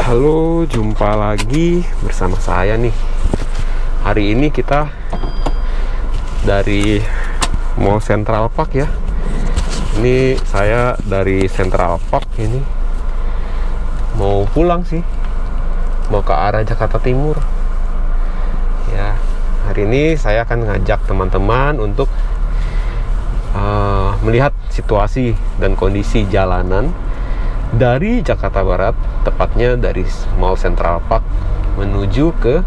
Halo, jumpa lagi bersama saya nih. Hari ini kita dari Mall Central Park ya. Ini saya dari Central Park ini mau pulang sih, mau ke arah Jakarta Timur. Ya, hari ini saya akan ngajak teman-teman untuk melihat situasi dan kondisi jalanan dari Jakarta Barat, tepatnya dari Mall Central Park menuju ke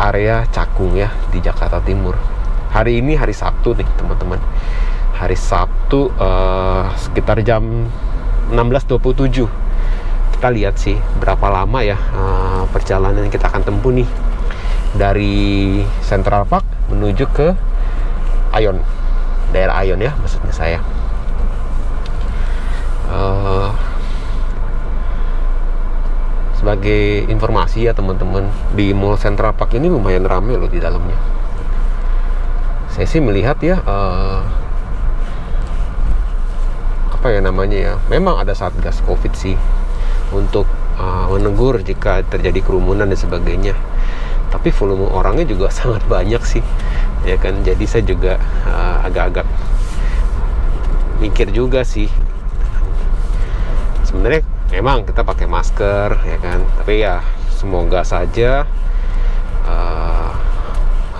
area Cakung ya di Jakarta Timur. Hari ini hari Sabtu nih teman-teman. Hari Sabtu sekitar jam 16.27. Kita lihat sih berapa lama ya perjalanan yang kita akan tempuh nih dari Central Park menuju ke Aeon, daerah Aeon ya maksudnya saya. Sebagai informasi ya teman-teman, di Mall Central Park ini lumayan ramai loh di dalamnya. Saya sih melihat ya apa ya namanya ya, memang ada satgas COVID sih untuk menegur jika terjadi kerumunan dan sebagainya. Tapi volume orangnya juga sangat banyak sih, ya kan. Jadi saya juga agak-agak mikir juga sih. Sebenarnya memang kita pakai masker ya kan, tapi ya semoga saja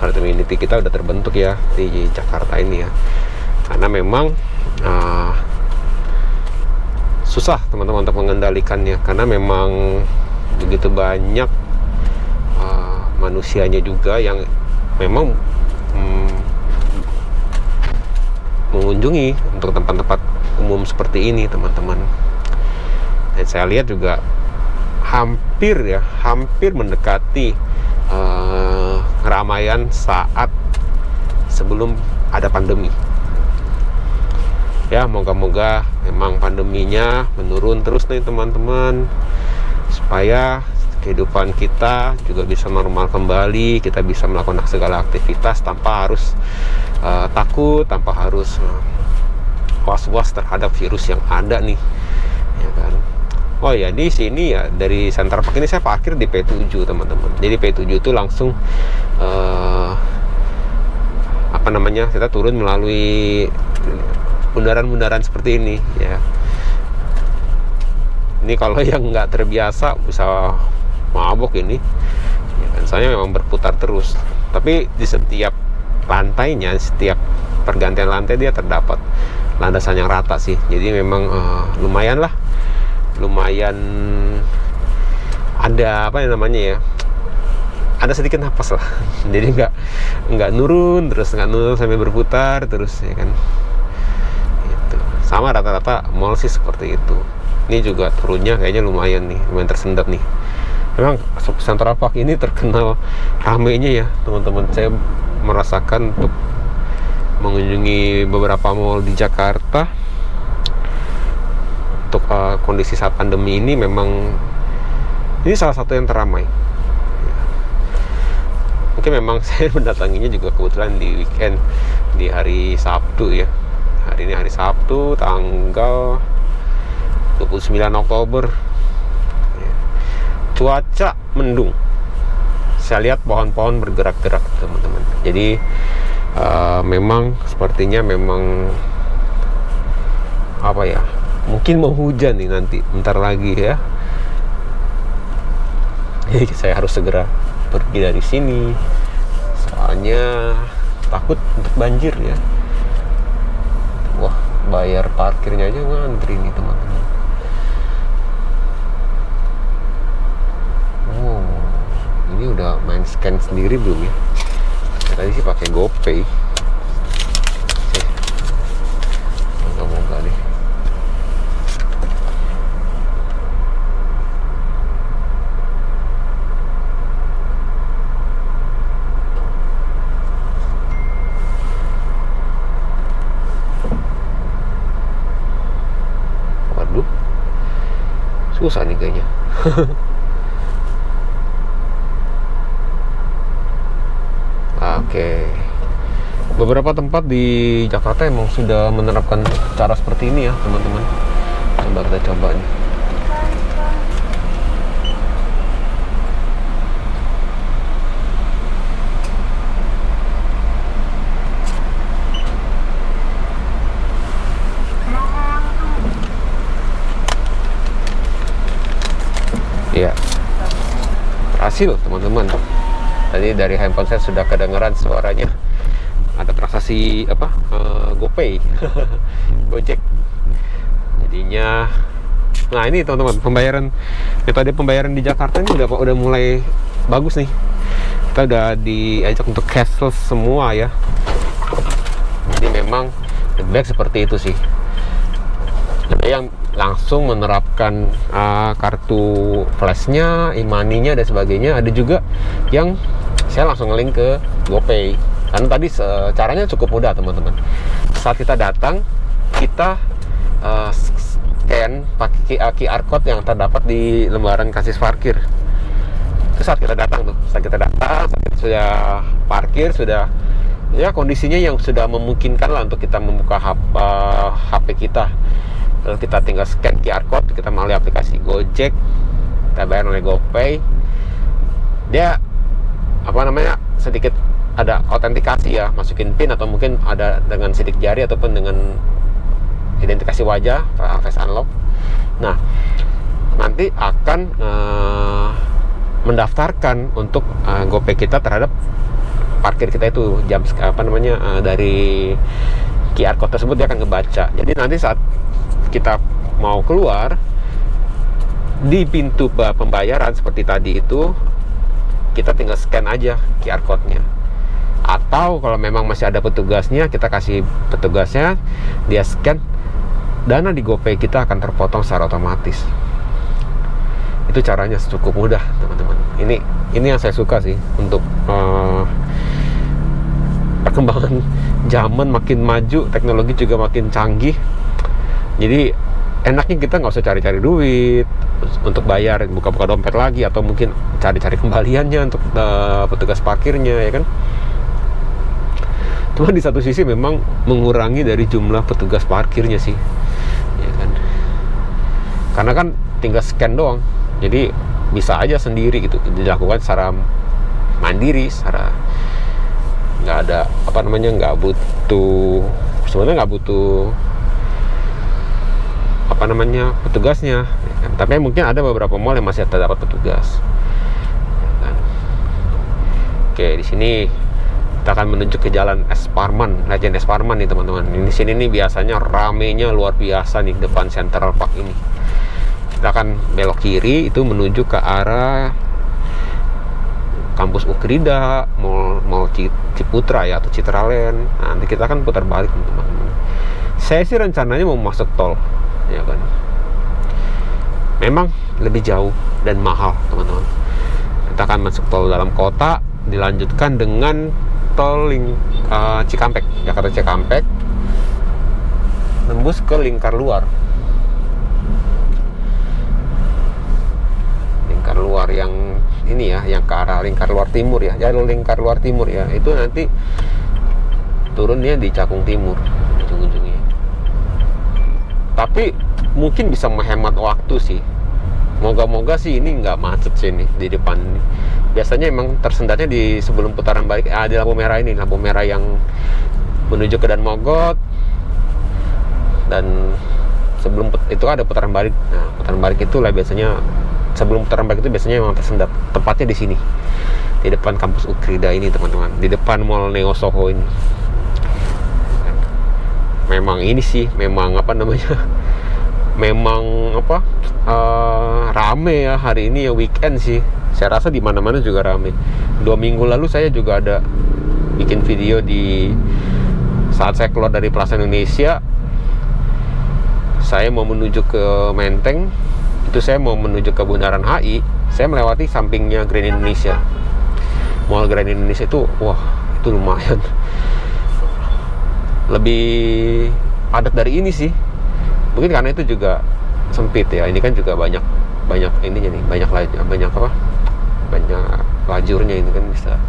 herd immunity kita udah terbentuk ya di Jakarta ini ya, karena memang susah teman-teman untuk mengendalikannya, karena memang begitu banyak manusianya juga yang memang mengunjungi untuk tempat-tempat umum seperti ini teman-teman. Dan saya lihat juga hampir mendekati keramaian saat sebelum ada pandemi. Ya, moga-moga memang pandeminya menurun terus nih teman-teman, supaya kehidupan kita juga bisa normal kembali, kita bisa melakukan segala aktivitas tanpa harus takut, tanpa harus was-was terhadap virus yang ada nih, ya kan. Oh ya, di sini ya dari Central Park ini saya parkir di P7 teman-teman. Jadi P7 itu langsung kita turun melalui bundaran-bundaran seperti ini ya. Ini kalau yang nggak terbiasa bisa mabok ini ya kan, soalnya memang berputar terus. Tapi di setiap lantainya, setiap pergantian lantai dia terdapat landasan yang rata sih. Jadi memang lumayan ada ada sedikit napas lah. Jadi nggak nurun sampai berputar terus ya kan. Itu sama rata-rata mall sih seperti itu. Ini juga turunnya kayaknya lumayan tersendat nih. Memang Central Park ini terkenal ramainya ya teman-teman. Saya merasakan untuk mengunjungi beberapa mall di Jakarta untuk kondisi saat pandemi ini, memang ini salah satu yang teramai. Mungkin memang saya mendatanginya juga kebetulan di weekend, di hari Sabtu ya. Hari ini hari Sabtu tanggal 29 Oktober. Cuaca mendung. Saya lihat pohon-pohon bergerak-gerak teman-teman. Jadi memang sepertinya memang apa ya, mungkin mau hujan nih nanti bentar lagi ya. Jadi saya harus segera pergi dari sini, soalnya takut untuk banjir ya. Wah, bayar parkirnya aja ngantri nih teman-teman. Wow, ini udah main scan sendiri belum ya? Tadi sih pakai GoPay. Moga-moga deh. Waduh, susah nih kayaknya. Oke. Beberapa tempat di Jakarta emang sudah menerapkan cara seperti ini ya teman-teman. Coba kita coba nih. Ya, berhasil teman-teman. Tadi dari handphone saya sudah kedengeran suaranya. Ada transaksi apa? GoPay, Gojek. Jadinya, nah ini teman-teman, metode pembayaran di Jakarta ini udah mulai bagus nih. Kita udah diajak untuk cashless semua ya. Jadi memang lebih baik seperti itu sih. Ada yang langsung menerapkan kartu flashnya, e-money-nya dan sebagainya. Ada juga yang saya langsung nge-link ke GoPay. Karena tadi caranya cukup mudah teman-teman. Saat kita datang, kita scan pakai QR code yang terdapat di lembaran kasis parkir. Itu saat kita datang saat kita sudah parkir, sudah ya kondisinya yang sudah memungkinkan lah untuk kita membuka HP kita. Lalu kita tinggal scan QR code, kita melalui aplikasi Gojek, kita bayar oleh GoPay. Dia sedikit ada autentikasi ya, masukin PIN atau mungkin ada dengan sidik jari ataupun dengan identifikasi wajah, face unlock. Nah, nanti akan mendaftarkan untuk GoPay kita terhadap parkir kita itu dari QR code tersebut dia akan ngebaca. Jadi nanti saat kita mau keluar di pintu pembayaran seperti tadi itu, kita tinggal scan aja QR code-nya. Atau kalau memang masih ada petugasnya, kita kasih petugasnya, dia scan, dana di GoPay kita akan terpotong secara otomatis. Itu caranya cukup mudah teman-teman. Ini yang saya suka sih untuk perkembangan zaman makin maju, teknologi juga makin canggih. Jadi enaknya kita nggak usah cari-cari duit untuk bayar, buka-buka dompet lagi, atau mungkin cari-cari kembaliannya untuk petugas parkirnya, ya kan. Cuma di satu sisi memang mengurangi dari jumlah petugas parkirnya sih, ya kan. Karena kan tinggal scan doang, jadi bisa aja sendiri gitu, dilakukan secara mandiri, secara nggak ada nggak butuh petugasnya, ya kan? Tapi mungkin ada beberapa mall yang masih terdapat petugas, ya kan? Oke, di sini kita akan menuju ke jalan Legend Es Parman nih teman-teman. Di sini nih biasanya ramenya luar biasa nih depan Central Park ini. Kita akan belok kiri itu menuju ke arah kampus Ukrida, Mall Ciputra ya, atau Citraland. Nah, nanti kita akan putar balik teman-teman. Saya sih rencananya mau masuk tol, ya kan. Memang lebih jauh dan mahal teman-teman. Kita akan masuk tol dalam kota, dilanjutkan dengan tol Cikampek, Jakarta Cikampek, nembus ke lingkar luar yang ini ya, yang ke arah lingkar luar timur ya, jalur lingkar luar timur ya, itu nanti turunnya di Cakung Timur ujung-ujungnya. Tapi mungkin bisa menghemat waktu sih. Moga-moga sih ini nggak macet sih nih di depan ini. Biasanya emang tersendatnya di sebelum putaran balik, di lampu merah ini, lampu merah yang menuju ke Dan Mogot, dan sebelum itu ada putaran balik. Nah, putaran balik itu lah biasanya, sebelum putaran balik itu biasanya memang tersendat. Tepatnya di sini, di depan kampus Ukrida ini teman-teman, di depan Mall Neo Soho ini. Memang ini sih, memang rame ya hari ini ya, weekend sih. Saya rasa di mana-mana juga rame. 2 minggu lalu saya juga ada bikin video di saat saya keluar dari Plaza Indonesia. Saya mau menuju ke Menteng, itu saya mau menuju ke Bundaran HI. Saya melewati sampingnya Grand Indonesia. Mall Grand Indonesia itu, wah, itu lumayan lebih padat dari ini sih. Mungkin karena itu juga sempit ya. Ini kan juga banyak ininya nih, banyak lajurnya. Ini kan bisa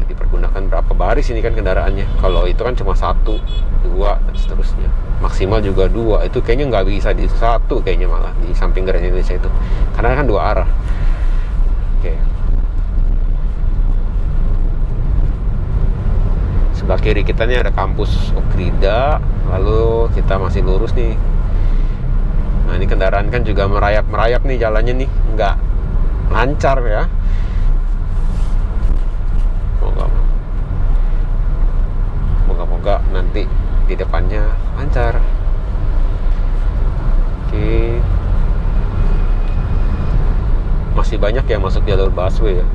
dipergunakan berapa baris ini kan kendaraannya. Kalau itu kan cuma 1, 2 dan seterusnya. Maksimal juga 2. Itu kayaknya nggak bisa di 1 kayaknya, malah di samping Grand Indonesia itu. Karena kan 2 arah. Oke. Sebelah kiri kita nih ada kampus Ukrida, lalu kita masih lurus nih Nah ini kendaraan kan juga merayap-merayap nih jalannya nih, nggak lancar ya. Moga-moga nanti di depannya lancar. Oke. Masih banyak yang masuk jalur busway ya.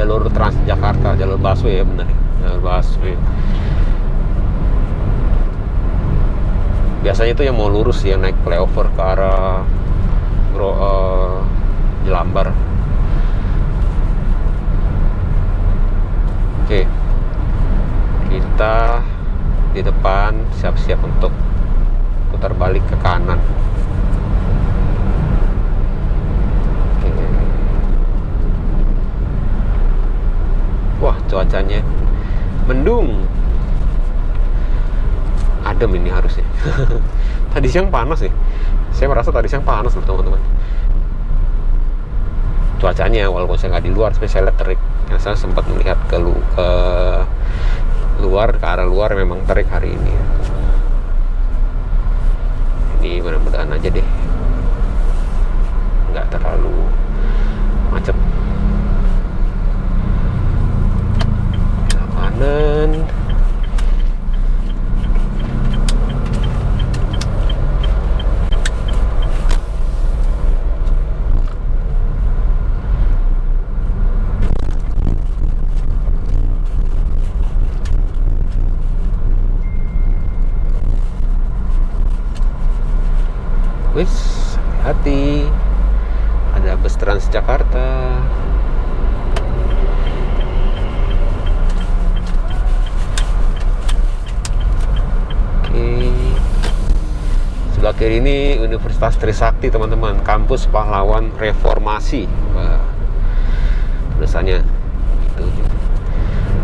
Jalur Transjakarta, jalur busway ya, benar ya. Jalur busway. Biasanya itu yang mau lurus, yang naik flyover ke arah Jelambar. Oke. Kita di depan siap-siap untuk putar balik ke kanan. Wah, cuacanya mendung. Adem ini harusnya. Tadi siang panas nih. Saya merasa tadi siang panas loh teman-teman. Cuacanya walaupun saya nggak di luar, saya lihat terik. Yang saya sempat melihat ke luar, ke arah luar memang terik hari ini. Ini mudah-mudahan aja deh nggak terlalu macet. Kanan. Wis, hati, ada bus Transjakarta. Oke, sebelah kiri ini Universitas Trisakti teman-teman, kampus pahlawan reformasi. Wah, tulisannya itu.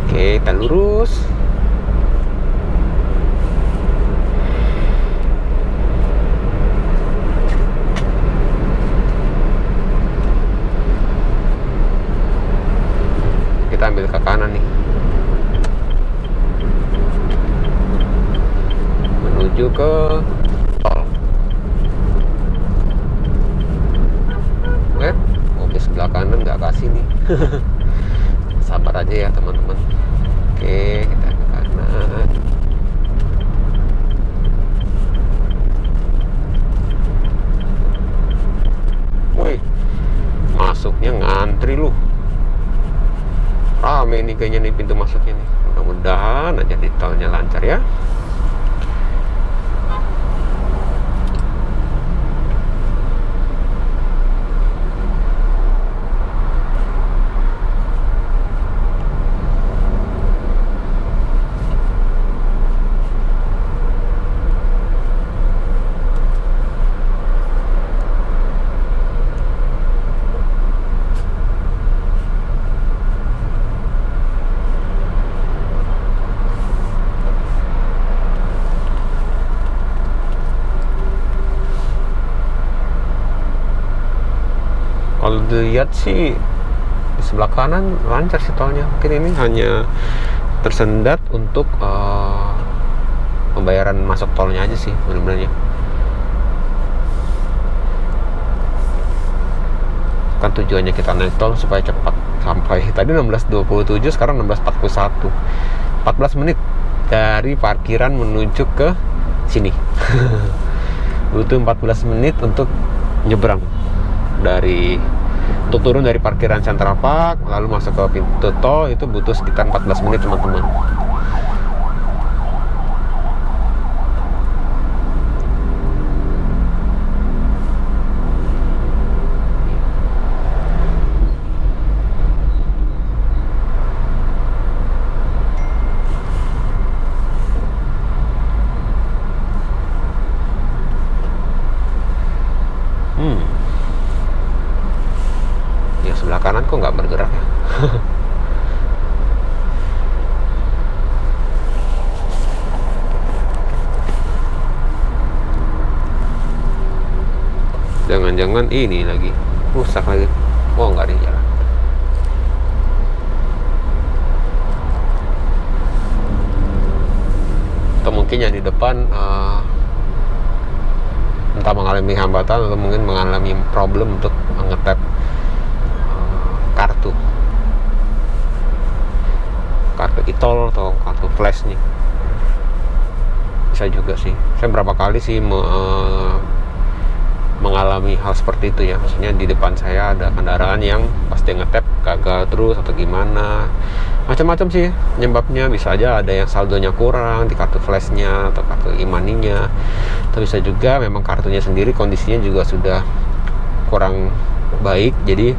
Oke, kita lurus. Kita ambil ke kanan nih, menuju ke tol. Mobil sebelah kanan nggak kasih nih. Sabar aja ya teman-teman. Oke, kita ke kanan. Woi, masuknya ngantri lu. Rame nih kayaknya nih pintu masuknya nih. Mudah-mudahan aja di tolnya lancar ya. Kalau dilihat sih di sebelah kanan lancar sih tolnya. Mungkin ini hanya tersendat untuk pembayaran masuk tolnya aja sih benar-benarnya. Kan tujuannya kita naik tol supaya cepat sampai. Tadi 16.27, sekarang 16.41. 14 menit dari parkiran menuju ke sini. Butuh 14 menit untuk nyebrang untuk turun dari parkiran Central Park lalu masuk ke pintu tol. Itu butuh sekitar 14 menit teman-teman. Ya sebelah kanan kok nggak bergerak ya. Jangan-jangan ini lagi rusak lagi. Oh nggak di jalan. Atau mungkin yang di depan entah mengalami hambatan atau mungkin mengalami problem untuk ngetap kartu e-tol atau kartu flash nih. Bisa juga sih, saya berapa kali sih mengalami hal seperti itu ya. Maksudnya di depan saya ada kendaraan yang pasti ngetap gagal terus atau gimana, macam-macam sih penyebabnya. Bisa aja ada yang saldonya kurang di kartu flashnya atau kartu e-money-nya, atau bisa juga memang kartunya sendiri kondisinya juga sudah kurang baik, jadi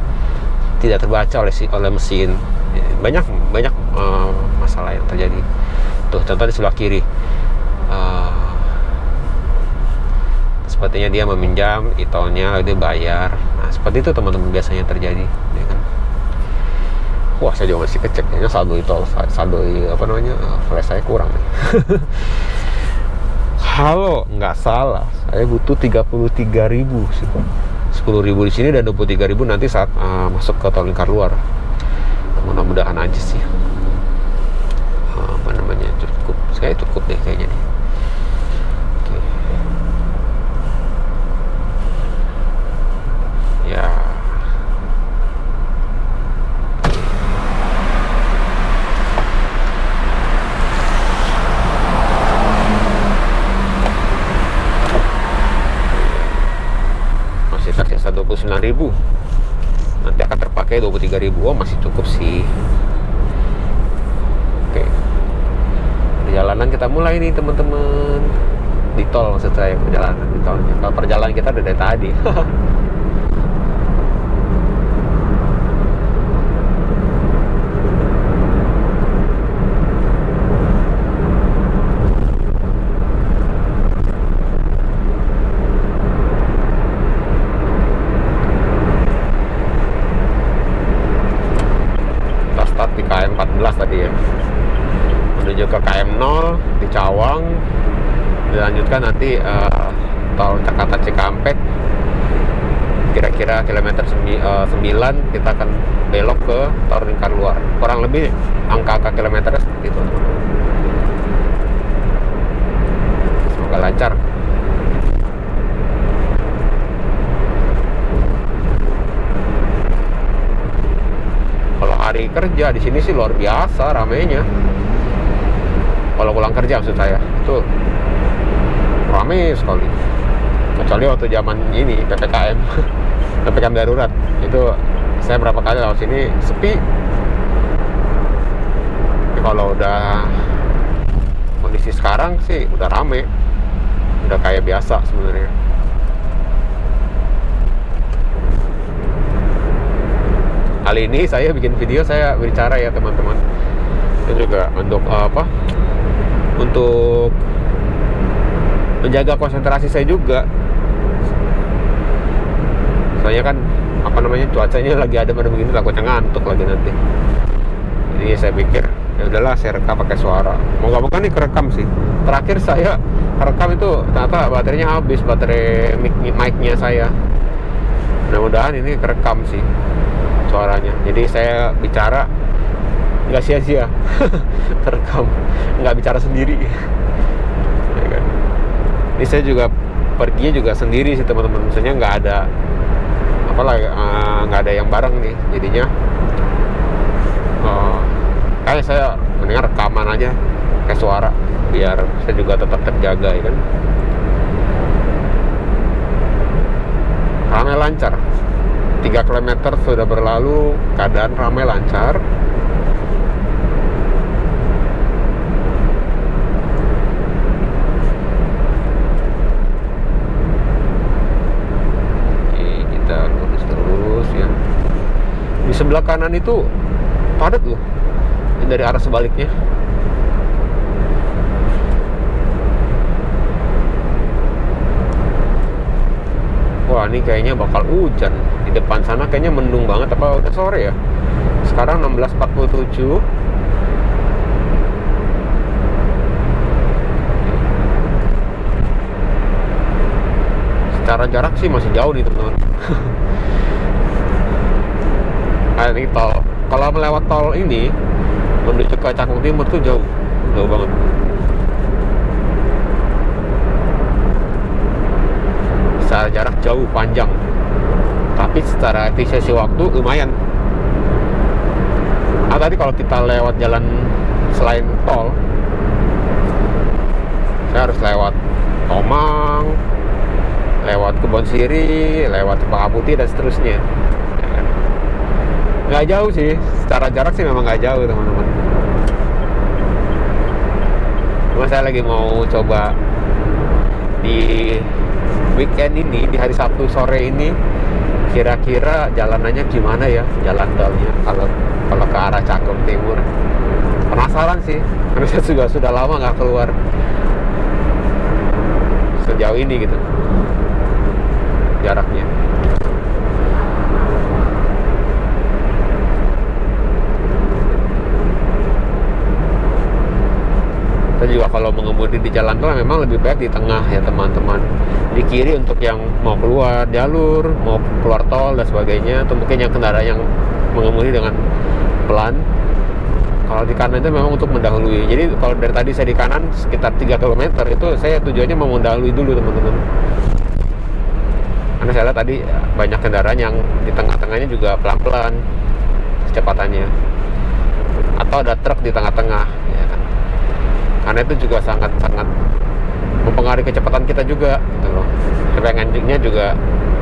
tidak terbaca oleh mesin. Banyak masalah yang terjadi. Tuh contoh di sebelah kiri, sepertinya dia meminjam e-tolnya lalu dia bayar. Nah seperti itu teman-teman biasanya terjadi ya kan. Wah saya juga masih kecek, kayaknya saldo e-tol, flash saya kurang nih. Halo, nggak salah, saya butuh 33.000 sih. 10.000 di sini dan 23.000 nanti saat masuk ke tol lingkar luar. Mudah-mudahan aja sih cukup, saya cukup deh kayaknya nih. Oke. Ya masih tersisa 29.000, nanti akan terpakai 23.000. Oh masih cukup sih. Oke, perjalanan kita mulai nih teman-teman. Di tol maksud saya, perjalanan di tolnya. Kalau perjalanan kita udah dari tadi. Kita start di KM 14 tadi ya, menuju ke KM 0 di Cawang, dilanjutkan nanti tol Jakarta Cikampek, kira-kira kilometer 9 kita akan belok ke tol lingkar luar. Kurang lebih angka kilometernya seperti itu. Semoga lancar. Kalau hari kerja di sini sih luar biasa ramainya. Kalau pulang kerja maksud saya, itu ramai sekali. Kecuali waktu zaman ini PPKM darurat, itu saya berapa kali lewat sini sepi. Tapi kalau udah kondisi sekarang sih udah rame, udah kayak biasa sebenarnya. Kali ini saya bikin video, saya bicara ya teman-teman, itu juga untuk untuk menjaga konsentrasi saya juga. Soalnya kan cuacanya lagi adem begini, takutnya ngantuk lagi nanti. Jadi saya pikir ya udahlah, saya rekam pakai suara. Moga-moga nih kerekam sih. Terakhir saya rekam itu ternyata baterainya habis, baterai mic-nya saya. Mudah-mudahan ini kerekam sih suaranya. Jadi saya bicara nggak sia-sia. Terekam, nggak bicara sendiri. Ya kan? Ini saya juga perginya juga sendiri sih teman-teman. Maksudnya nggak ada yang bareng nih. Jadinya kayak saya mendingan rekaman aja kayak suara, biar saya juga tetap terjaga ya kan. Ramai lancar, 3 km sudah berlalu, keadaan ramai lancar. Di sebelah kanan itu padat loh, dari arah sebaliknya. Wah ini kayaknya bakal hujan. Di depan sana kayaknya mendung banget, apa udah sore ya? Sekarang 16.47. Secara jarak sih masih jauh nih teman-teman. Nah ini tol, kalau melewat tol ini menuju ke Cakung Timur tuh jauh banget. jauh panjang, tapi secara efisiensi waktu lumayan. Tadi kalau kita lewat jalan selain tol, saya harus lewat Tomang, lewat Kebon Siri, lewat Cempaka Putih dan seterusnya. Nggak jauh sih, secara jarak sih memang nggak jauh teman-teman. Cuma saya lagi mau coba di weekend ini, di hari Sabtu sore ini, kira-kira jalanannya gimana ya, jalan tolnya kalau ke arah Cakung Timur. Penasaran sih, karena saya juga sudah lama nggak keluar sejauh ini gitu jaraknya. Kita juga kalau mengemudi di jalan tol memang lebih baik di tengah ya teman-teman. Di kiri untuk yang mau keluar jalur, mau keluar tol dan sebagainya, atau mungkin yang kendaraan yang mengemudi dengan pelan. Kalau di kanan itu memang untuk mendahului. Jadi kalau dari tadi saya di kanan sekitar 3 km itu saya tujuannya mau mendahului dulu teman-teman. Karena saya lihat tadi banyak kendaraan yang di tengah-tengahnya juga pelan-pelan kecepatannya. Atau ada truk di tengah-tengah ya kan. Karena itu juga sangat-sangat mempengaruhi kecepatan kita juga gitu loh. Pengennya juga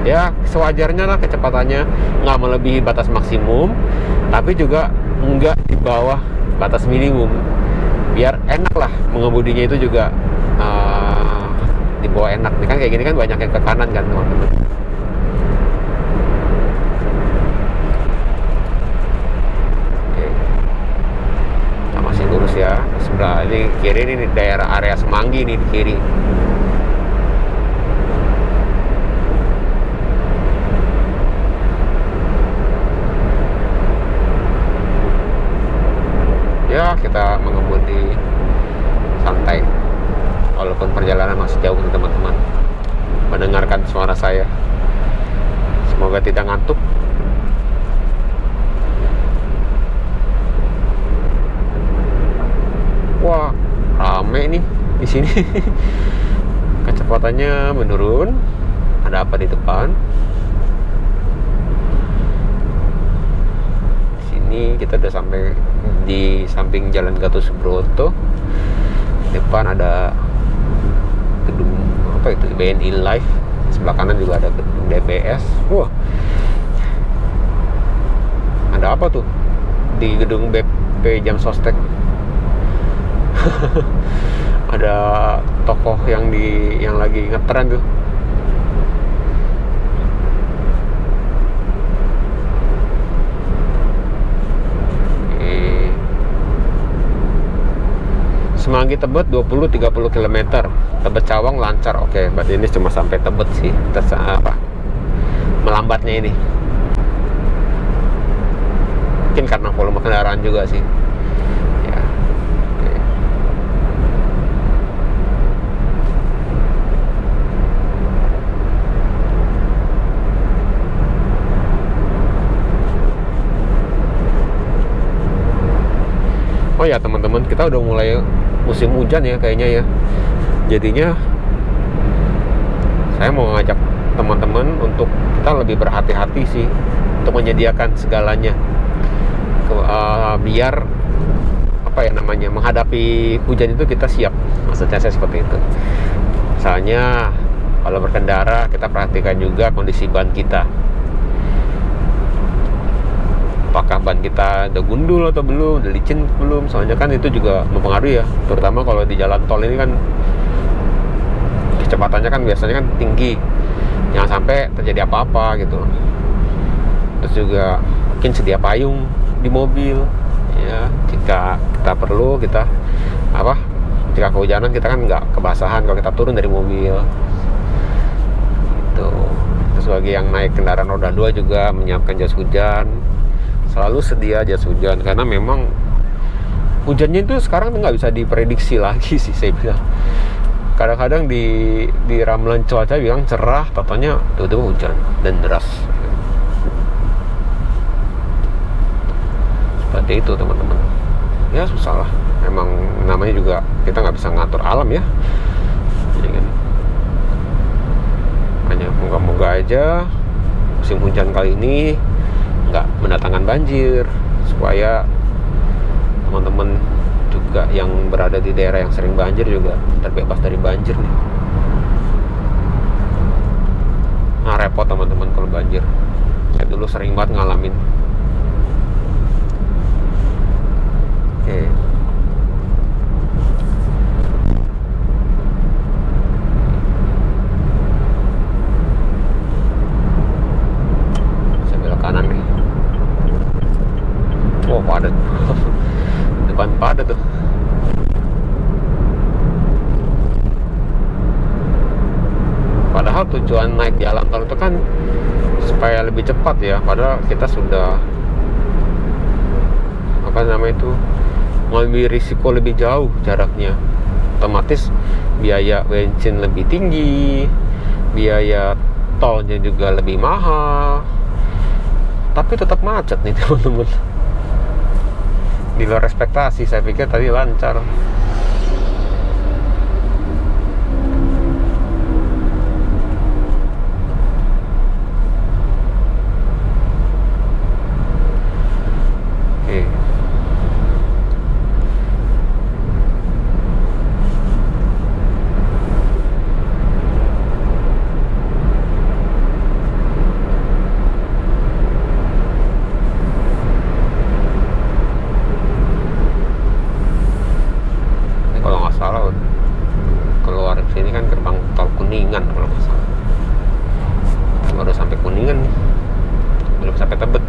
ya sewajarnya lah kecepatannya, nggak melebihi batas maksimum, tapi juga nggak di bawah batas minimum, biar enak lah mengemudinya itu juga di bawah enak. Ini kan kayak gini kan banyak yang ke kanan kan teman-teman. Oke, kita masih lurus ya. Sebelah ini kiri ini daerah area Semanggi nih di kiri. Ya kita mengemudi santai walaupun perjalanan masih jauh teman-teman. Mendengarkan suara saya, semoga tidak ngantuk. Wah rame nih di sini. Kecepatannya menurun. Ada apa di depan? Ini kita udah sampai di samping Jalan Gatot Subroto. Depan ada gedung apa itu, BNI Live. Sebelah kanan juga ada gedung DBS. Wah, ada apa tuh di gedung BP Jam Sostek? Ada tokoh yang lagi ngetren tuh. Semanggi Tebet 20-30 km, Tebet Cawang lancar. Oke, berarti ini cuma sampai Tebet sih, melambatnya ini mungkin karena volume kendaraan juga sih ya. Oke. Oh ya teman-teman, kita udah mulai musim hujan ya kayaknya ya. Jadinya saya mau ngajak teman-teman untuk kita lebih berhati-hati sih untuk menyediakan segalanya biar apa ya namanya, menghadapi hujan itu kita siap. Maksudnya saya seperti itu. Misalnya kalau berkendara kita perhatikan juga kondisi ban kita. Apakah ban kita udah gundul atau belum, udah licin belum, soalnya kan itu juga mempengaruhi ya, terutama kalau di jalan tol ini kan kecepatannya kan biasanya kan tinggi, jangan sampai terjadi apa-apa gitu. Terus juga mungkin sedia payung di mobil ya, jika kita perlu, kita jika kehujanan kita kan nggak kebasahan kalau kita turun dari mobil gitu. Terus bagi yang naik kendaraan roda 2 juga menyiapkan jas hujan. Selalu sedia jas hujan, karena memang hujannya itu sekarang nggak bisa diprediksi lagi sih saya bilang. Kadang-kadang di ramalan cuaca bilang cerah, totalnya tiba-tiba hujan dan deras. Seperti itu teman-teman. Ya susah lah. Memang namanya juga kita nggak bisa ngatur alam ya. Jadi kan hanya moga-moga aja musim hujan kali ini nggak mendatangkan banjir, supaya teman-teman juga yang berada di daerah yang sering banjir juga terbebas dari banjir nih. Nah, repot teman-teman kalau banjir. Saya dulu sering banget ngalamin. Oke. Saya belok kanan nih. Oh, padat. Depan padat tuh. Padahal tujuan naik jalan tol itu kan supaya lebih cepat ya. Padahal kita sudah apa namanya itu mengambil risiko lebih jauh jaraknya. Otomatis biaya bensin lebih tinggi, biaya tolnya juga lebih mahal. Tapi tetap macet nih teman-teman. Di luar ekspektasi, saya pikir tadi lancar. Kuningan kalau nggak salah. Baru sampai Kuningan nih, belum sampai Tebet.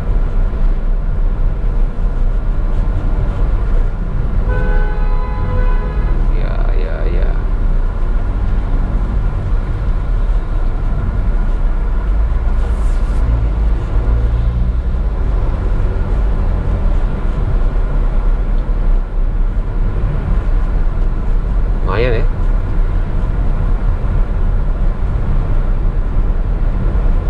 Ya. Lumayan ya.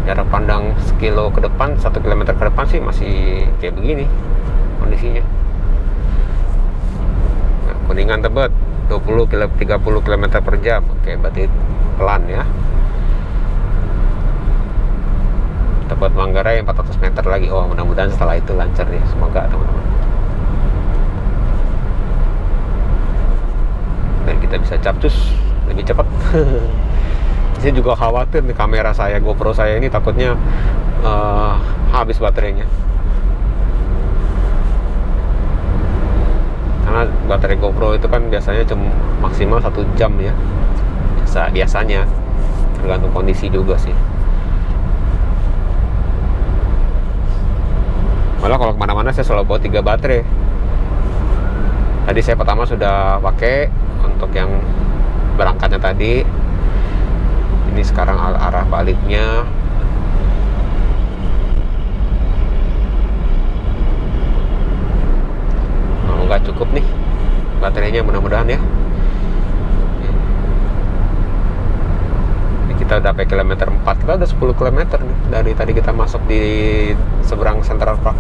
Jarak pandang sekilo ke depan, 1 kilometer ke depan sih masih kayak begini kondisinya. Nah, Kuningan Tebet 30 km per jam. Oke, berarti pelan ya. Tebet Manggarai 400 meter lagi. Oh, mudah-mudahan setelah itu lancar ya. Semoga teman-teman. Dan kita bisa capcus lebih cepat. Saya juga khawatir nih, kamera saya, GoPro saya ini takutnya habis baterainya. Karena baterai GoPro itu kan biasanya cuma maksimal 1 jam ya. Biasanya tergantung kondisi juga sih. Malah kalau kemana-mana saya selalu bawa 3 baterai. Tadi saya pertama sudah pakai untuk yang berangkatnya tadi. Ini sekarang arah baliknya. Oh, nggak cukup nih baterainya, mudah-mudahan ya. Ini kita udah sampai kilometer 4. Kita udah 10 km nih dari tadi kita masuk di seberang Central Park.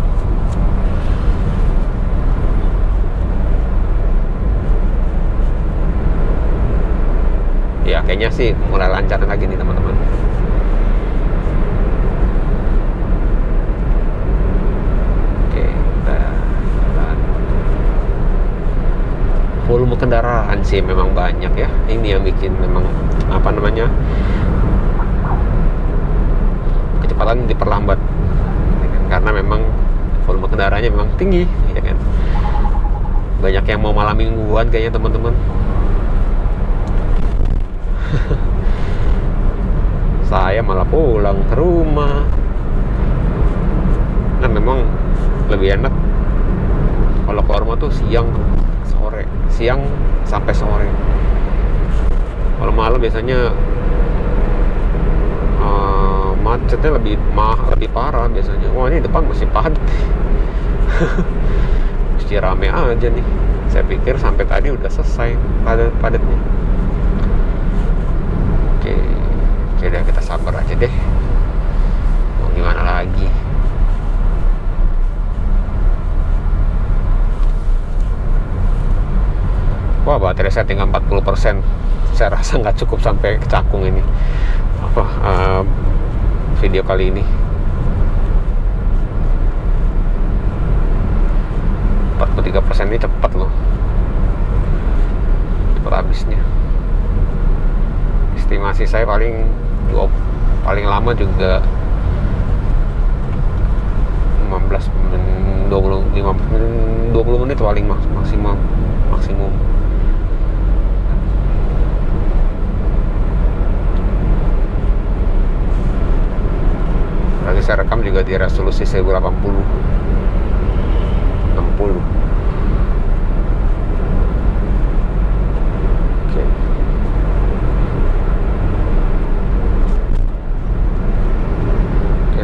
Ya kayaknya sih mulai lancar lagi nih teman-teman. Oke, kita jalan. Volume kendaraan sih memang banyak ya. Ini yang bikin memang apa namanya, kecepatan diperlambat karena memang volume kendaraannya memang tinggi ya kan. Banyak yang mau malam mingguan kayaknya teman-teman. Saya malah pulang ke rumah. Kan memang lebih enak kalau keluar rumah tuh siang sampai sore. Kalau malam biasanya macetnya lebih parah biasanya. Wah, ini depan masih padat. Mesti rame aja nih. Saya pikir sampai tadi udah selesai padatnya. Oke deh, kita sabar aja deh. Mau gimana lagi? Wah, baterai saya tinggal 40%. Saya rasa nggak cukup sampai ke Cakung ini. video kali ini. 43% ini cepat loh, cepat habisnya. Estimasi saya paling lama juga 20 menit paling maksimum. Lagi saya rekam juga di resolusi 1080 60. Oke.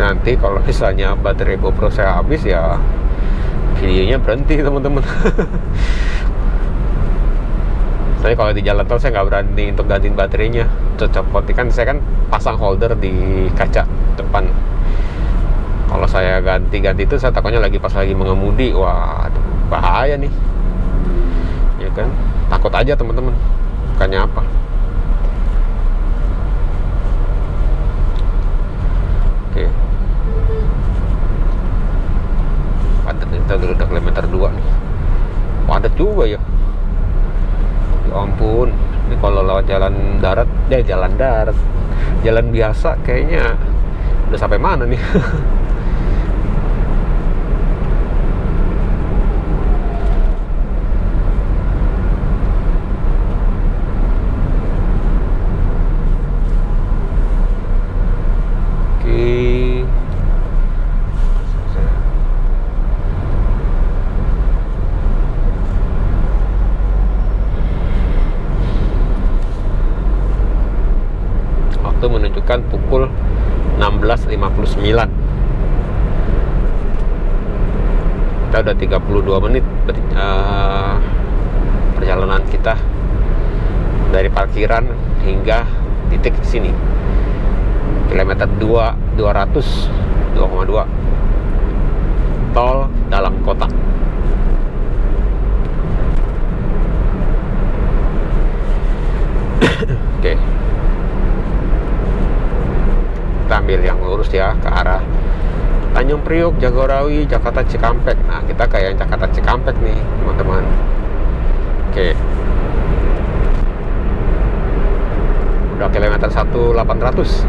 Nanti kalau misalnya baterai GoPro saya habis, ya videonya berhenti teman-teman. Tapi kalau di jalan tol saya nggak berani untuk gantiin baterainya. Copot kan, saya kan pasang holder di kaca depan. Kalau saya ganti itu, saya takutnya pas lagi mengemudi, wah bahaya nih, ya kan? Takut aja teman-teman, bukannya apa. Oke, padat nih, kita udah kilometer 2 nih, padat juga ya. Ya ampun, ini kalau lewat jalan darat, jalan biasa kayaknya udah sampai mana nih. Menunjukkan pukul 16.59. Kita udah 32 menit perjalanan kita dari parkiran hingga titik sini, kilometer 2,2 tol dalam kota. Oke. Kita ambil yang lurus ya, ke arah Tanjung Priok, Jagorawi, Jakarta Cikampek. Nah, kita kayak Jakarta Cikampek nih teman-teman. Oke, udah kilometer 1.800.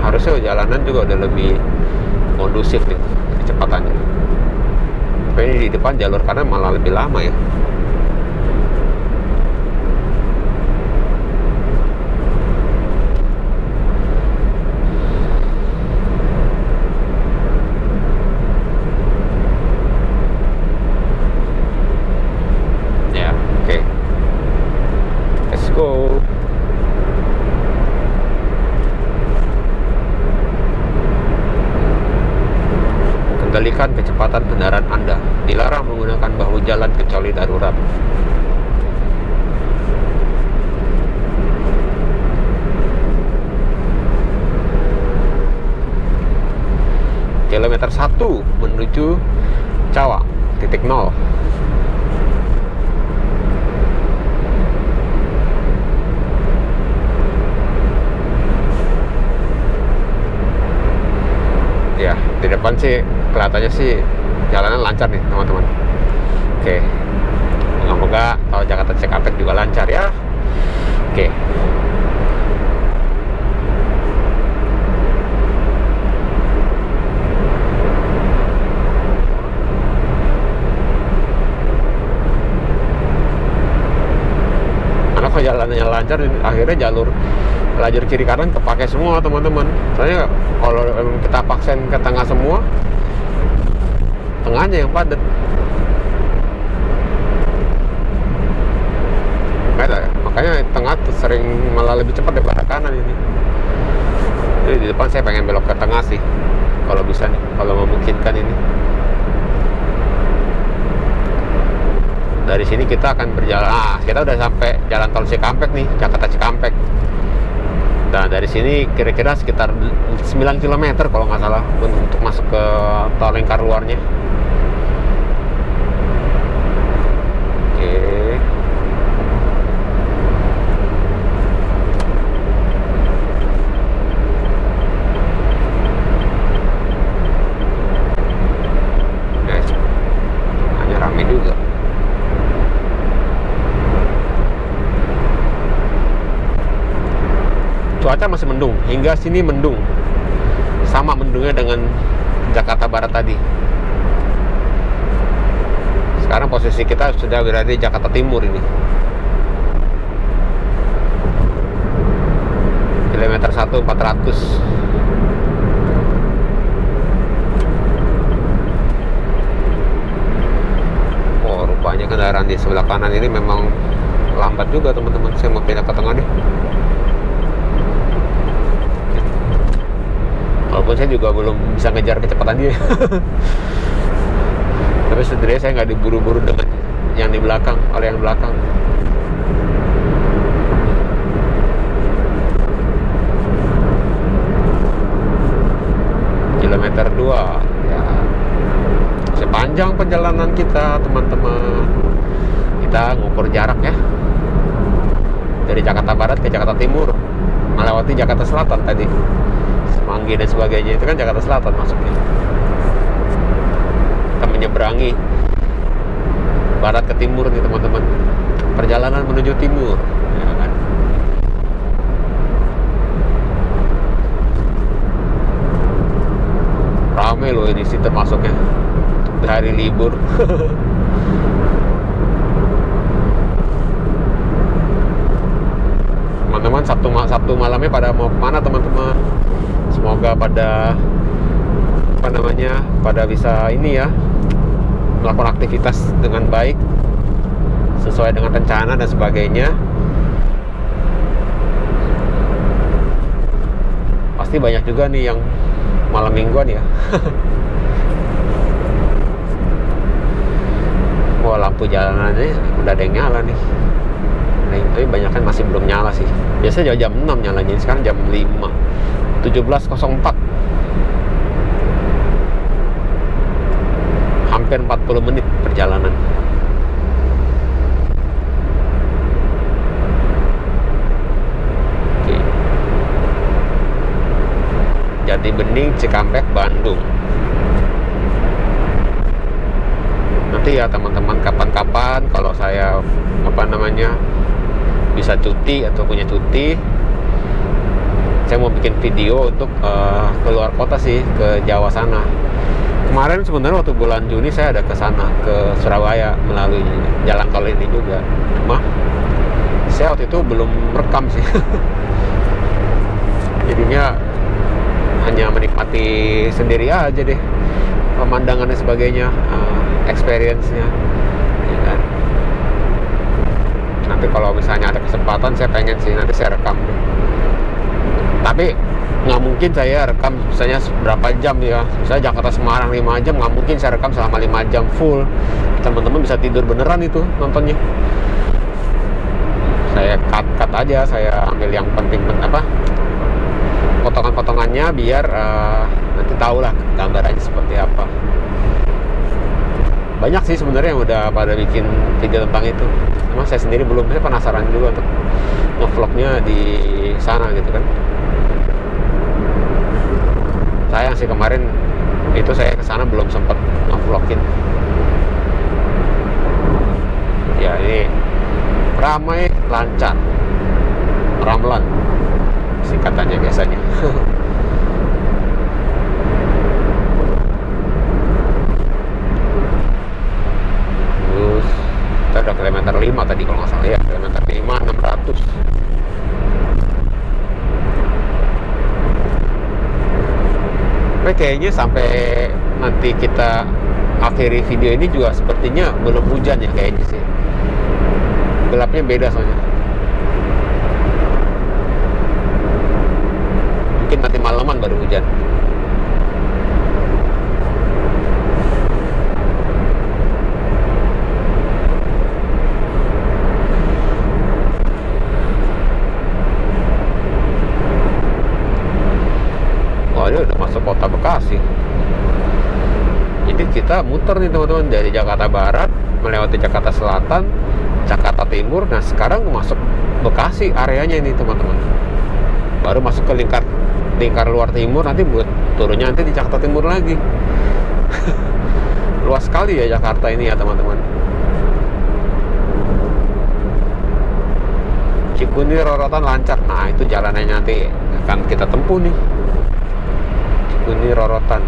Harusnya jalanan juga udah lebih kondusif nih kecepatannya. Tapi ini di depan jalur kanan malah lebih lama ya. Kendalikan kecepatan kendaraan Anda. Dilarang menggunakan bahu jalan kecuali darurat. Kilometer 1 menuju Cawang, titik 0. Ya, di depan sih kelihatannya sih jalanan lancar nih teman-teman. Oke, semoga tol Jakarta Cikampek juga lancar ya. Oke. Karena kalau jalannya lancar, akhirnya lajur kiri kanan kepake semua teman-teman. Soalnya kalau kita paksain ke tengah semua, tengahnya yang padat. Makanya tengah tuh sering malah lebih cepat daripada kanan ini. Jadi di depan saya pengen belok ke tengah sih, kalau bisa nih, kalau memungkinkan ini. Dari sini kita akan berjalan. Kita udah sampai jalan tol Cikampek nih, Jakarta Cikampek. Nah, dari sini kira-kira sekitar 9 km kalau nggak salah untuk masuk ke tol lingkar luarnya. Oke. cuaca masih mendung, hingga sini mendung, sama mendungnya dengan Jakarta Barat tadi. Sekarang posisi kita sudah berada di Jakarta Timur ini. Kilometer 1 400. Oh, rupanya kendaraan di sebelah kanan ini memang lambat juga, teman-teman. Saya mau pindah ke tengah deh. Walaupun saya juga belum bisa ngejar kecepatan dia. Tapi setidaknya saya nggak diburu-buru dengan yang di belakang, oleh yang belakang. Kilometer 2 ya. Sepanjang perjalanan kita, teman-teman, kita ngukur jarak ya, dari Jakarta Barat ke Jakarta Timur, melewati Jakarta Selatan tadi, Semanggi dan sebagainya. Itu kan Jakarta Selatan masuknya. Kita menyeberangi barat ke timur nih, teman-teman. Perjalanan menuju timur ya kan. Rame loh ini sih termasuknya untuk hari libur. Teman-teman, Sabtu malamnya pada mau kemana, teman-teman? Semoga pada pada bisa ini ya, melakukan aktivitas dengan baik sesuai dengan rencana dan sebagainya. Pasti banyak juga nih yang malam mingguan ya. Wah, lampu jalanannya udah ada yang nyala nih. Nah, tapi banyak kan masih belum nyala sih. Biasanya jam 6 nyalanya, sekarang jam 5 17.04. Hampir 40 menit perjalanan. Oke. Jatibening, Cikampek, Bandung. Nanti ya teman-teman, kapan-kapan kalau saya bisa cuti atau punya cuti, saya mau bikin video untuk keluar kota sih, ke Jawa sana. Kemarin sebenarnya waktu bulan Juni saya ada ke sana, ke Surabaya melalui jalan tol ini juga. Cuma saya waktu itu belum rekam sih. Jadinya hanya menikmati sendiri aja deh, pemandangan dan sebagainya, experience-nya ya kan. Nanti kalau misalnya ada kesempatan, saya pengen sih nanti saya rekam deh. Tapi nggak mungkin saya rekam misalnya berapa jam ya, misalnya Jakarta Semarang 5 jam, nggak mungkin saya rekam selama 5 jam full. Teman-teman bisa tidur beneran itu nontonnya. Saya cut aja, saya ambil yang penting potongan-potongannya, biar nanti tahulah gambarannya seperti apa. Banyak sih sebenarnya yang udah pada bikin video tentang itu. Cuma saya sendiri belum, saya penasaran juga untuk nge-vlognya di sana gitu kan. Sayang sih kemarin itu saya kesana belum sempat nge-vlogin. Ya ini ramai lancar, ramlan singkatannya biasanya. Terus kita udah kilometer 5 tadi kalau nggak salah ya, kilometer 5 600. Tapi kayaknya sampai nanti kita akhiri video ini juga sepertinya belum hujan ya kayaknya sih. Gelapnya beda soalnya. Mungkin nanti malaman baru hujan. Wah, ini udah masuk kota Bekasi. Jadi kita muter nih teman-teman, dari Jakarta Barat melewati Jakarta Selatan, Jakarta Timur. Nah sekarang masuk Bekasi areanya ini teman-teman. Baru masuk ke lingkar luar timur, nanti buat turunnya nanti di Jakarta Timur lagi. Luas sekali ya Jakarta ini ya teman-teman. Cikunir Rorotan lancar. Nah, itu jalannya nanti akan kita tempuh nih. Cikunir Rorotan.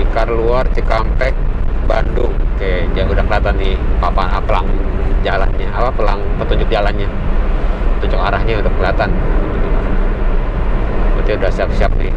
Lingkar Luar Cikampek Bandung. Oke, ya udah kelihatan nih papan pelang jalannya, pelang petunjuk jalannya, petunjuk arahnya udah kelihatan. Berarti udah siap-siap nih.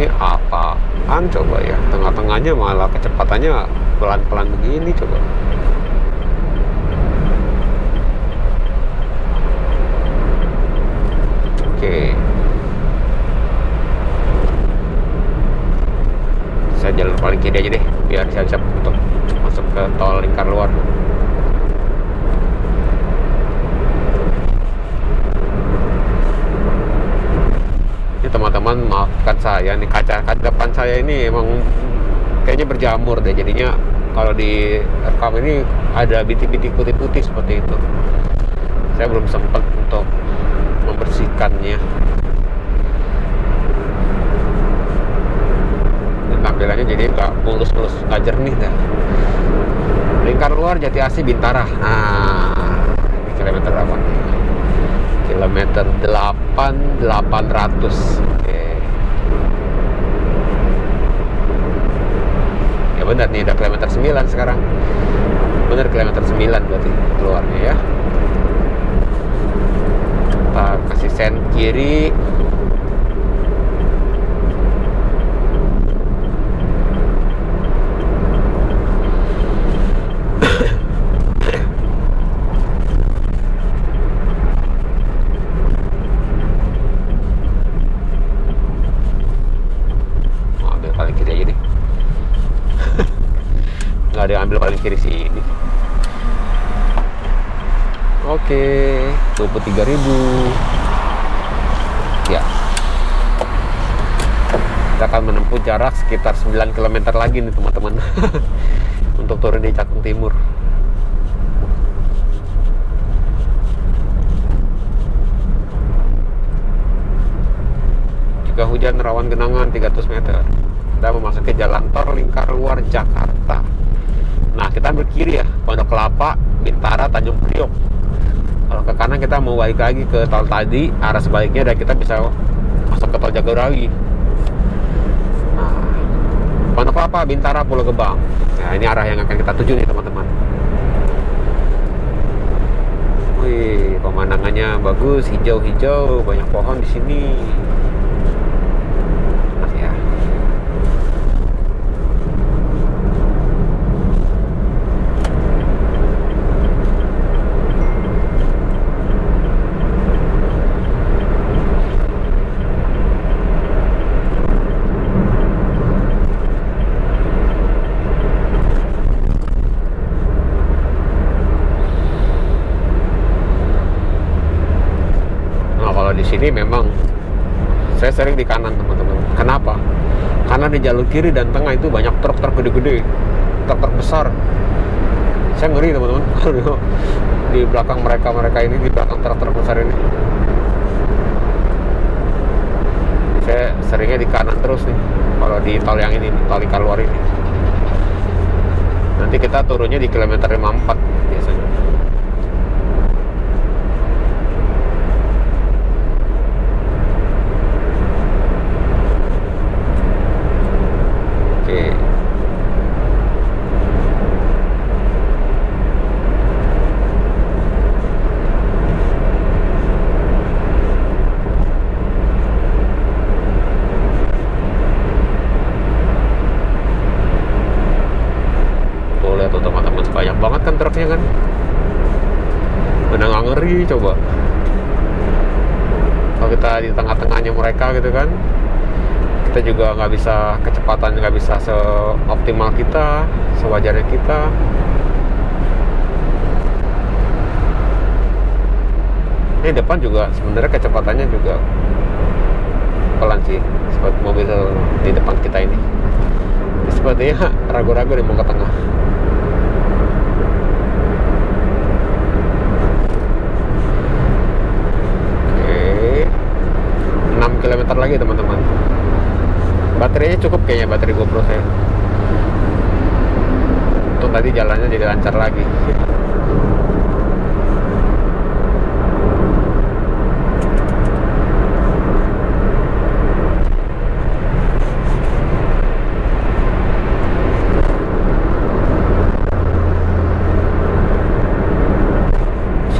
Ini apaan coba ya, tengah-tengahnya malah kecepatannya pelan-pelan begini coba. Oke, saya jalur paling kiri aja deh biar siap-siap untuk masuk ke tol Lingkar Luar. Ini teman-teman maafkan saya nih, kaca depan saya ini emang kayaknya berjamur deh, jadinya kalau di rekam ini ada bintik-bintik putih-putih seperti itu. Saya belum sempat untuk membersihkannya. Dan tampilannya jadi nggak mulus-mulus, nggak jernih dah. Lingkar Luar Jati Asih Bintara. Nah, ini kilometer berapa nih? Kilometer 8.800. Oke. Ya benar nih, udah kilometer 9 sekarang. Benar, kilometer 9 berarti keluarnya ya. Kita kasih sen kiri. Ambil paling kiri aja deh. Nggak ada yang ambil paling kiri sini. Oke, 23.000. Ya. Kita akan menempuh jarak sekitar 9 km lagi nih teman-teman. Untuk turun di Cakung Timur. Jika hujan rawan genangan 300 meter. Kita memasuki jalan tol Lingkar Luar Jakarta. Nah, kita ambil kiri ya, Pondok Kelapa, Bintara, Tanjung Priok. Kalau ke kanan kita mau balik lagi ke tol tadi, arah sebaliknya dan kita bisa masuk ke tol Jagorawi. Nah, Pondok Kelapa, Bintara, Pulau Gebang. Nah, ini arah yang akan kita tuju nih teman-teman. Wih, pemandangannya bagus, hijau-hijau, banyak pohon di sini. Enak ya. Di sini memang saya sering di kanan teman-teman. Kenapa? Karena di jalur kiri dan tengah itu banyak truk-truk gede-gede, truk-truk besar. Saya ngeri teman-teman di belakang mereka ini, di belakang truk-truk besar ini. Saya seringnya di kanan terus nih kalau di tol yang ini, tol Lingkar Luar ini. Nanti kita turunnya di kilometer 54 biasanya. Banyak banget kan truknya kan, mana nggak ngeri coba kalau kita di tengah-tengahnya mereka gitu kan. Kita juga nggak bisa kecepatan, nggak bisa seoptimal kita, sewajarnya kita. Ini depan juga sebenarnya kecepatannya juga pelan sih, seperti mobil di depan kita ini. sepertinya ragu-ragu nih mau ke tengah. Oke, 6 km lagi teman-teman. Baterainya cukup kayaknya, baterai GoPro saya. Tuh tadi jalannya jadi lancar lagi.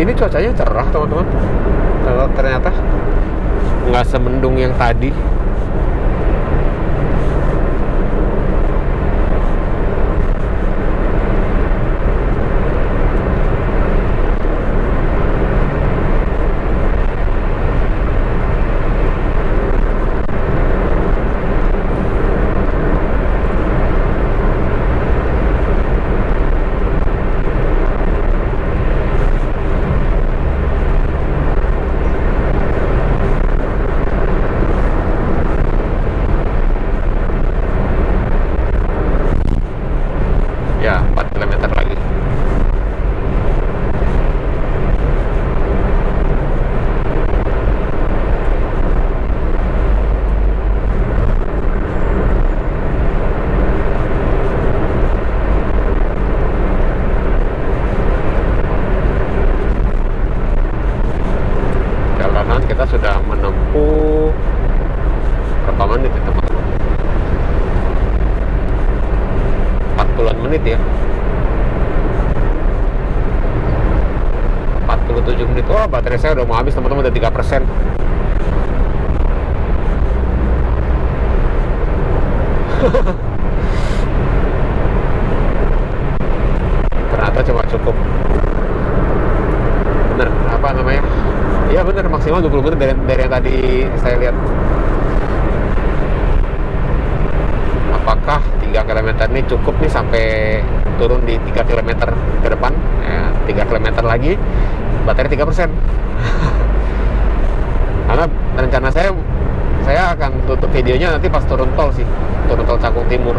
Sini cuacanya cerah teman-teman. Ternyata nggak semendung yang tadi. Ya, 4 km lagi. Jalanan kita sudah menempuh berapa menit ya teman-teman? 40-an menit ya. 47 menit. Wah, baterai saya udah mau habis teman-teman, udah 3%. Ternyata cuma cukup. Bener, apa namanya? Iya bener, maksimal 20 menit dari yang tadi saya lihat. Apakah 3 km ini cukup nih sampai turun di 3 km ke depan? Ya, 3 km lagi baterai 3%. Karena rencana saya akan tutup videonya nanti pas turun tol sih, turun tol Cakung Timur.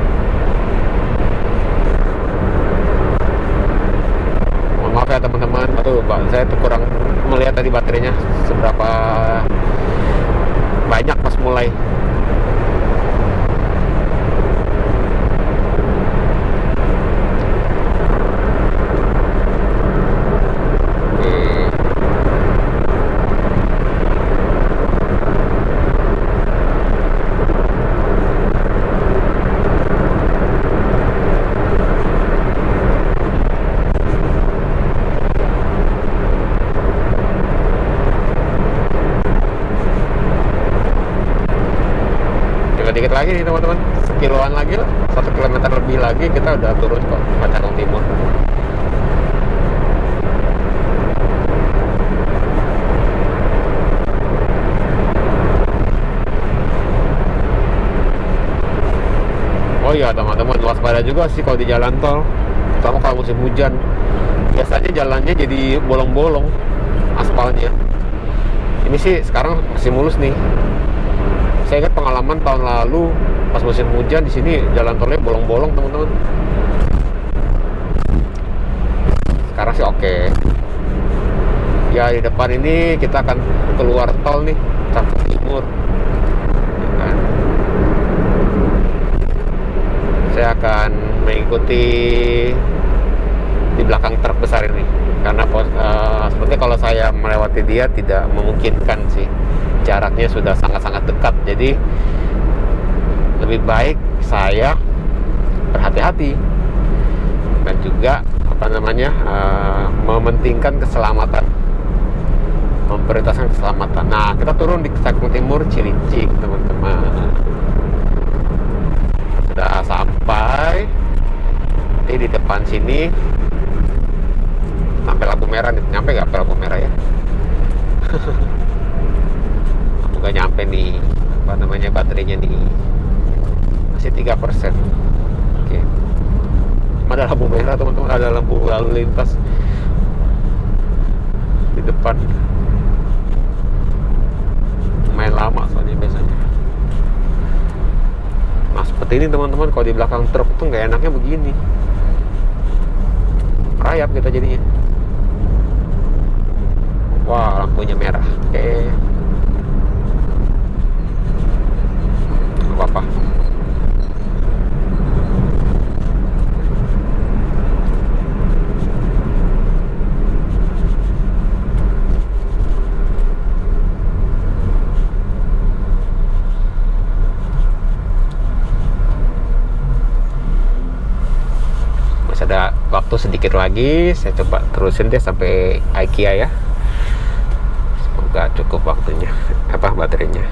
Mohon maaf ya teman-teman, aduh saya tuh kurang melihat tadi baterainya seberapa banyak pas mulai. Dikit lagi nih teman-teman, sekiloan lagi lah, 1 kilometer lebih lagi kita udah turun kok ke Cakung Timur. Oh iya teman-teman, waspada juga sih kalau di jalan tol, terutama kalau musim hujan. Biasanya jalannya jadi bolong-bolong aspalnya. Ini sih sekarang masih mulus nih. Saya ingat pengalaman tahun lalu pas musim hujan di sini jalan tolnya bolong-bolong teman-teman. Sekarang sih oke. Ya di depan ini kita akan keluar tol nih, Cakung Timur. Ya kan? Saya akan mengikuti di belakang truk besar ini karena sepertinya kalau saya melewati dia tidak memungkinkan sih. Jaraknya sudah sangat-sangat dekat, jadi lebih baik saya berhati-hati dan juga mementingkan keselamatan, memprioritaskan keselamatan. Nah, kita turun di Cakung Timur Cilincing teman-teman, sudah sampai di depan sini sampai lampu merah nih. Nyampe nggak lampu merah ya? Nggak nyampe nih baterainya nih, masih 3%. Oke, ada lampu merah teman-teman, ada lampu lalu lintas di depan. Main lama soalnya biasanya. Nah seperti ini teman-teman, kalau di belakang truk itu nggak enaknya begini, rayap kita jadinya. Wah, lampunya merah. Oke, nggak apa-apa. Masih ada waktu sedikit lagi, saya coba terusin deh sampai IKEA ya. Semoga cukup waktunya, baterainya.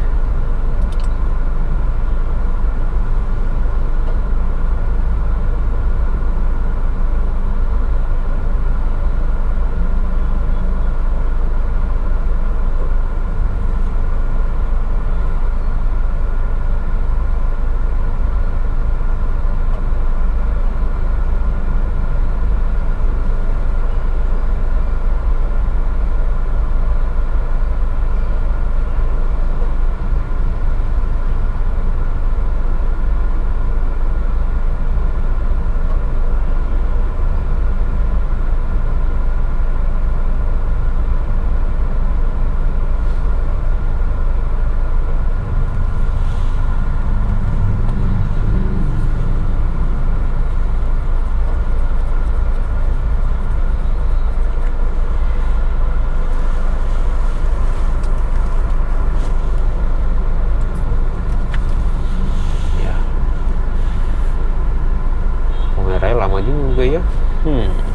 Lama juga ya.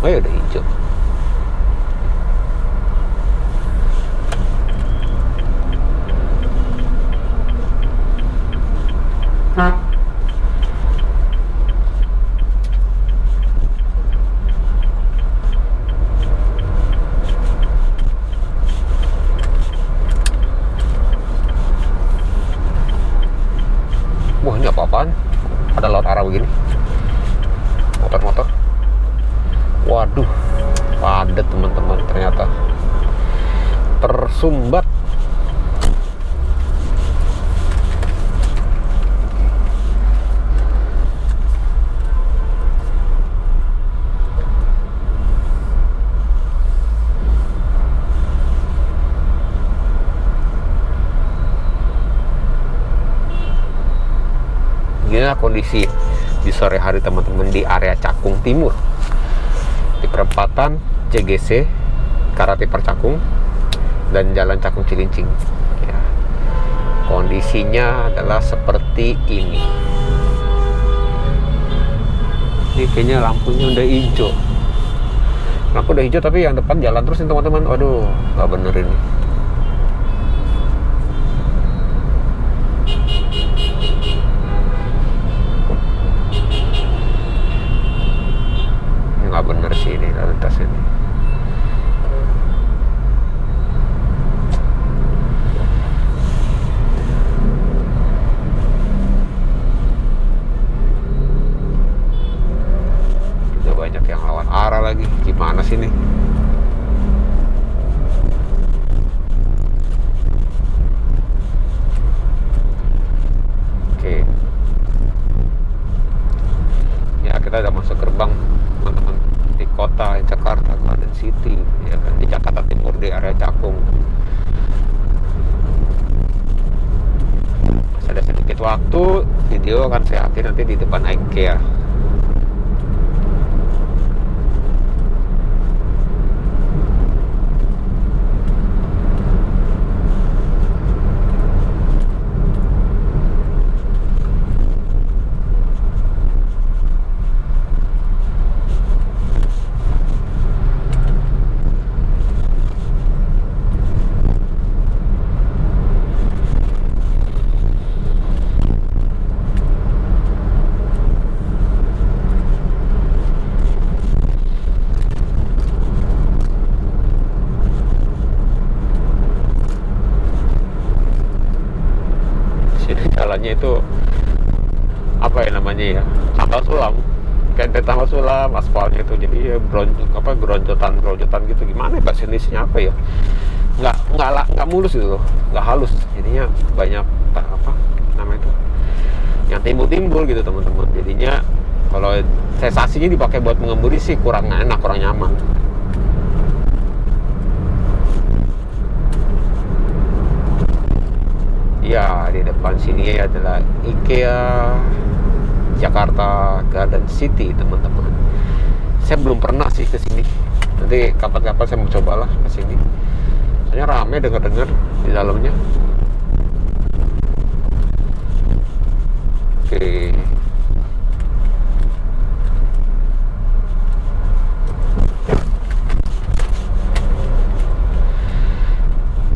Oh ya udah hijau. Wah, ini apa-apaan? Ada laut arah begini. Motor-motor. Waduh, padat teman-teman, ternyata tersumbat. Beginilah kondisi di sore hari teman-teman di area Cakung Timur, di perempatan JGC Karate Percakung dan Jalan Cakung Cilincing ya. Kondisinya adalah seperti ini. Ini kayaknya lampunya udah hijau. Lampu udah hijau tapi yang depan jalan terus nih teman-teman. Waduh, nggak bener ini. Nggak bener sih ini lalu lintas ini. Udah banyak yang lawan arah lagi, gimana sih ini? Oke ya, kita udah masuk gerbang teman-teman di kota Jakarta, Garden City ya kan, di Jakarta Timur, di area Cakung. Masih ada sedikit waktu, video akan saya akhiri nanti di depan IKEA. Jalannya itu apa ya namanya ya, tambal sulam, kayak tambal sulam aspalnya itu, jadi ya geronjotan gitu, gimana ya bahasa Indonesia apa ya, nggak mulus gitu loh, nggak halus, jadinya banyak apa namanya itu, yang timbul-timbul gitu teman-teman. Jadinya kalau sensasinya dipakai buat mengemudi sih kurang enak, kurang nyaman. Ya, di depan sini adalah IKEA Jakarta Garden City teman-teman. Saya belum pernah sih ke sini. Nanti kapan-kapan saya mau cobalah ke sini. Soalnya rame dengar-dengar di dalamnya. Oke.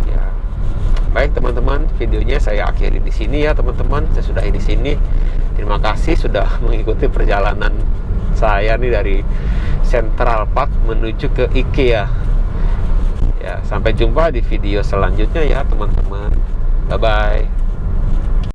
Ya. Baik teman-teman, videonya saya akhiri di sini ya teman-teman. Saya sudahi di sini. Terima kasih sudah mengikuti perjalanan saya nih dari Central Park menuju ke IKEA. Ya, sampai jumpa di video selanjutnya ya teman-teman. Bye bye.